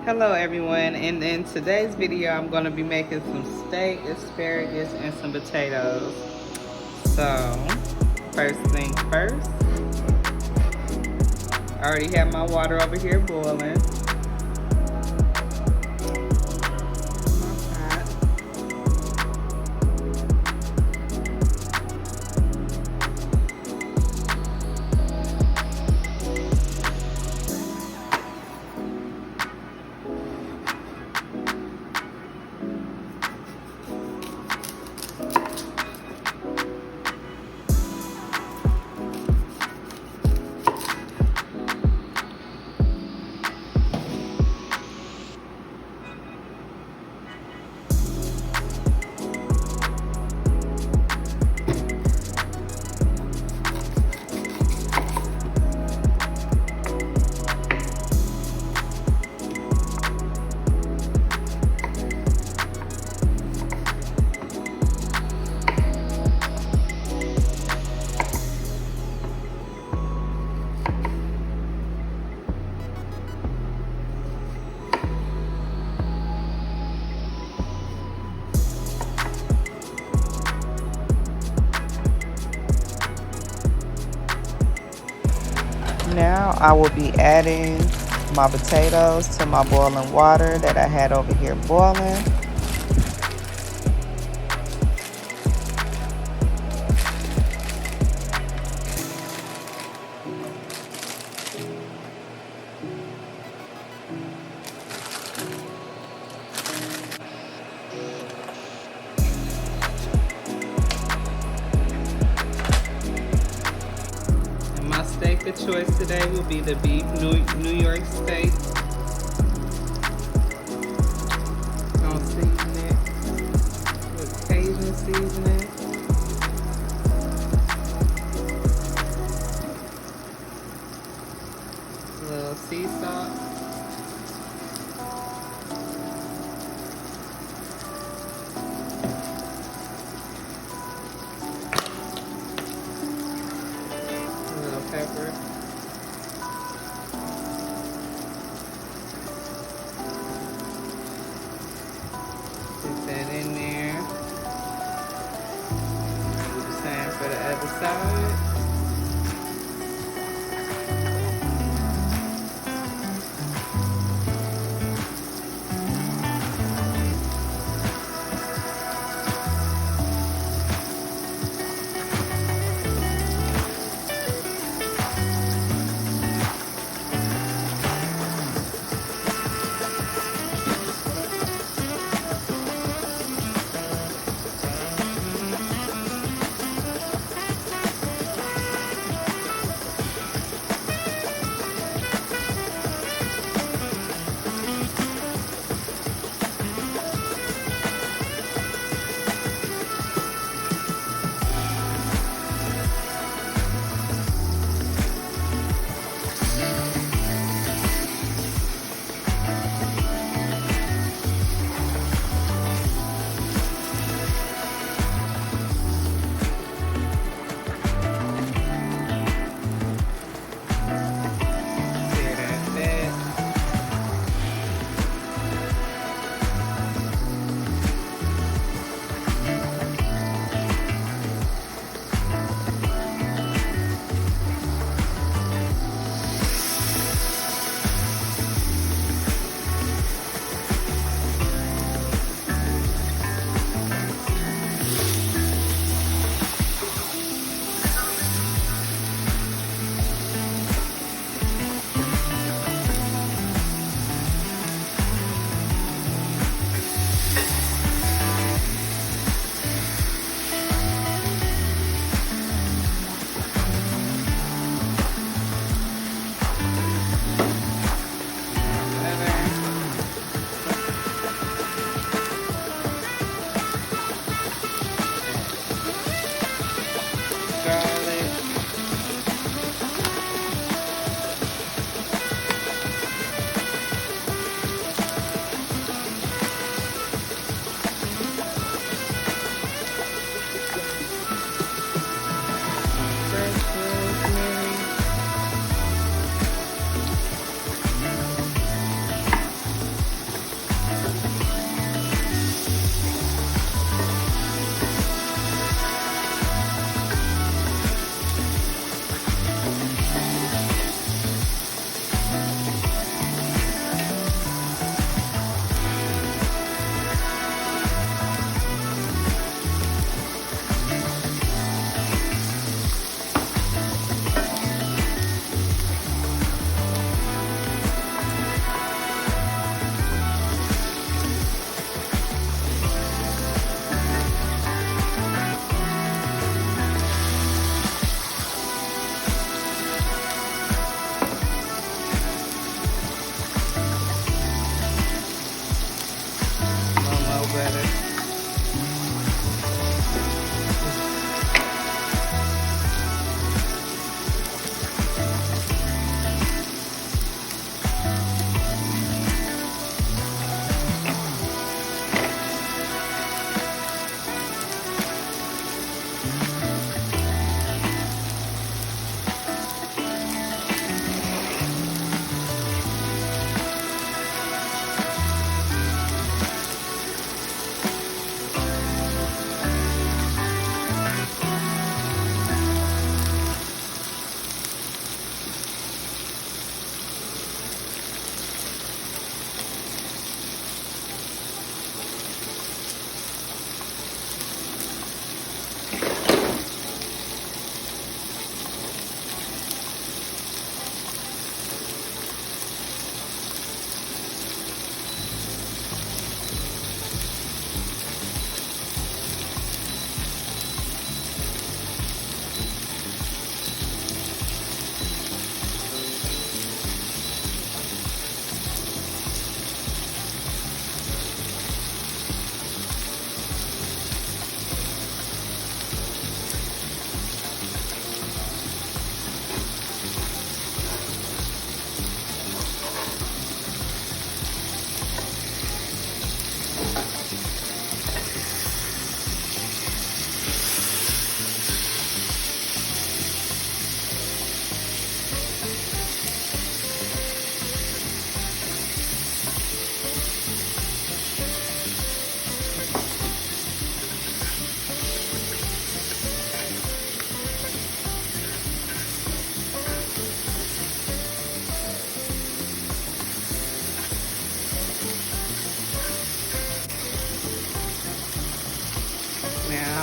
Hello everyone, and in today's video I'm going to be making some steak, asparagus, and some potatoes. So, first thing first, I already have my water over here boiling. Now I will be adding my potatoes to my boiling water that I had over here boiling. My steak of choice today will be the beef New York steak. Gonna season it with Cajun seasoning. A little sea salt. Pepper. Put that in there. Do the same for the other side.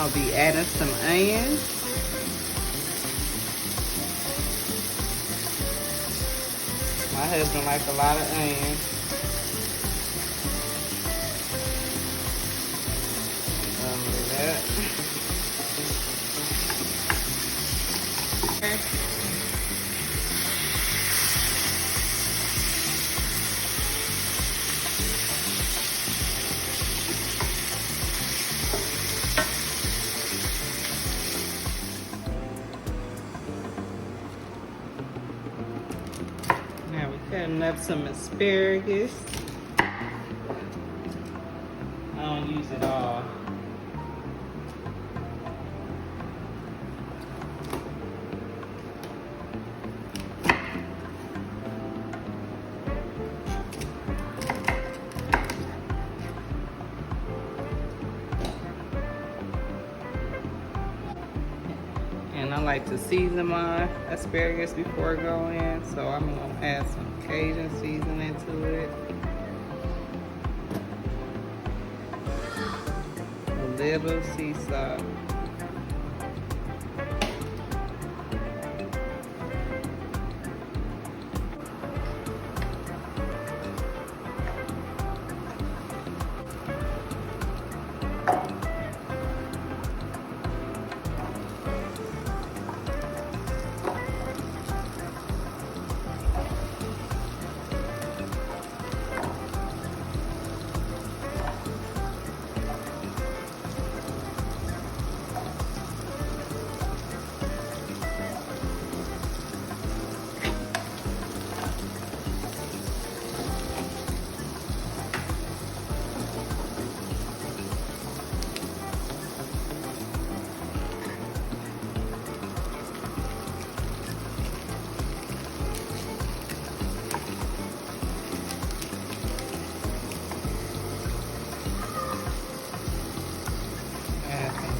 I'll be adding some onions. My husband likes a lot of onions. That. Now we're cutting up some asparagus. I don't use it all. And I like to season my asparagus before I go in, so I'm gonna add some Cajun seasoning to it. A little sea salt.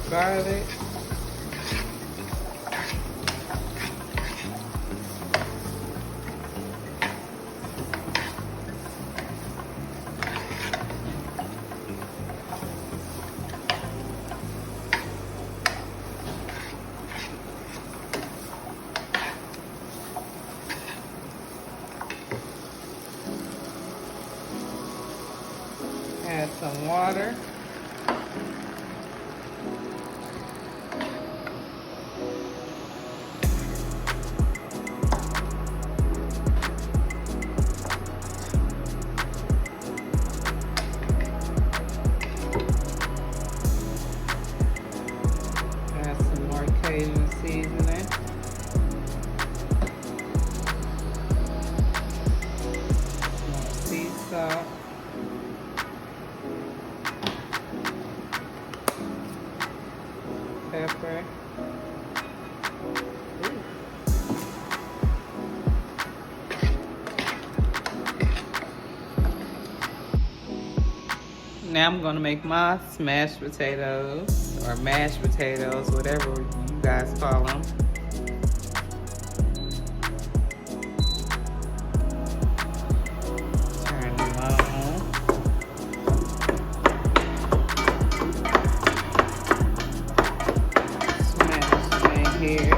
Garlic. Add some water. Cajun seasoning. Some sea salt. Pepper. Now I'm gonna make my smashed potatoes or mashed potatoes, whatever you guys call them. Turn them on. Smash them in here.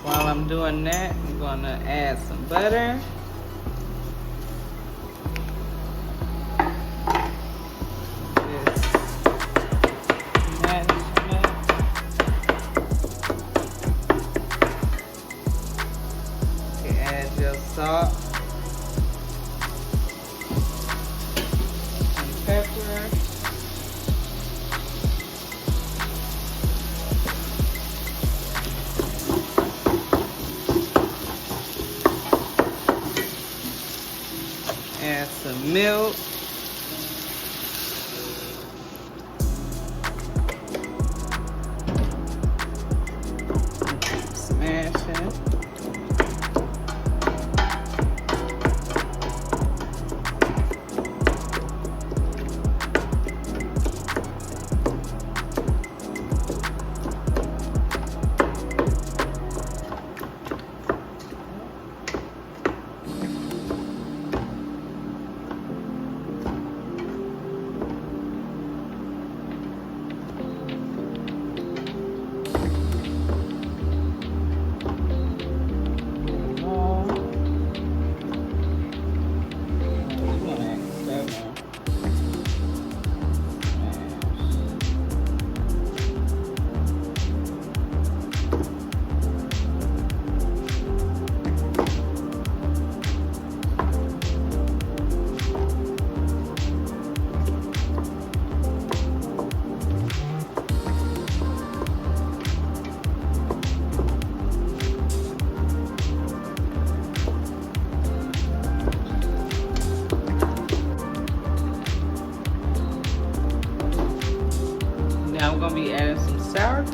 While I'm doing that, I'm gonna add some butter. Salt and pepper. Add some milk. Smash it.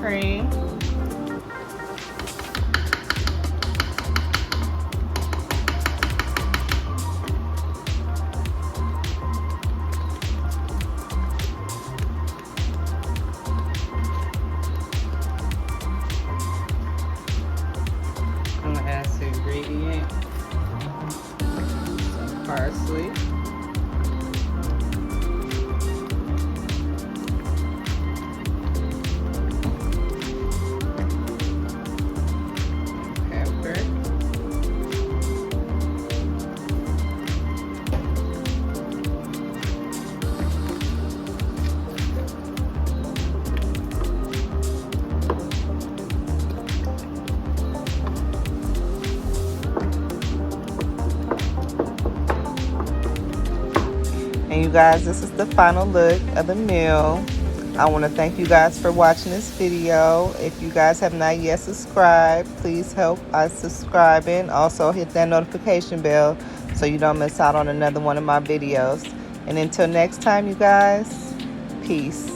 cream. I'm gonna add some ingredient, some parsley, pepper, and you guys, this is the final look of the meal. I want to thank you guys for watching this video. If you guys have not yet subscribed, please help by subscribing. Also hit that notification bell so you don't miss out on another one of my videos. And until next time, you guys, peace.